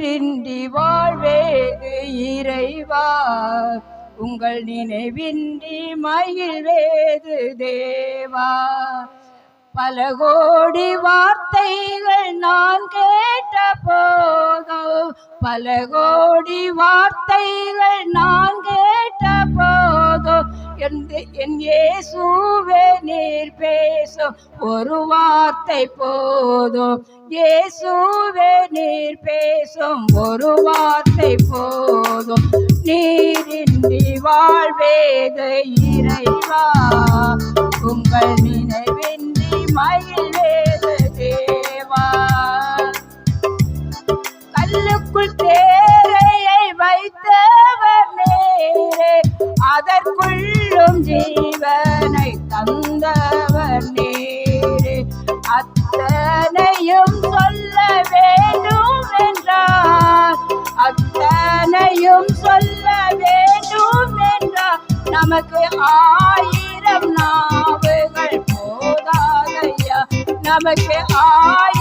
நீரின்றி வாழ்வேது இறைவா, உங்கள் நினைவின்றி மகிழ்வேது தேவா. பல கோடி வார்த்தைகள் நான் கேட்ட போதோ, பல கோடி வார்த்தைகள் நான் கேட்ட போதோ, என் இயேசுவே நீர் பேசும் ஒரு வார்த்தை போதும். இயேசுவே நீர் பேசும் ஒரு வார்த்தை போதும். நீரின்றி வாழ்வேது இறைவா, உங்கள் நினைவின்றி மகிழ்வேது தேவா. கல்லுக்குள் தேரையை வைத்தவர் நேரே, அதற்குள்ளும் ஜீவனை தந்தவர் நேரே. அத்தனையும் சொல்ல வேண்டும் என்றார், அத்தனையும் சொல்ல வேண்டும் என்றார். நமக்கு 1000 நாவுகள் போதாதையா, நமக்கு 1000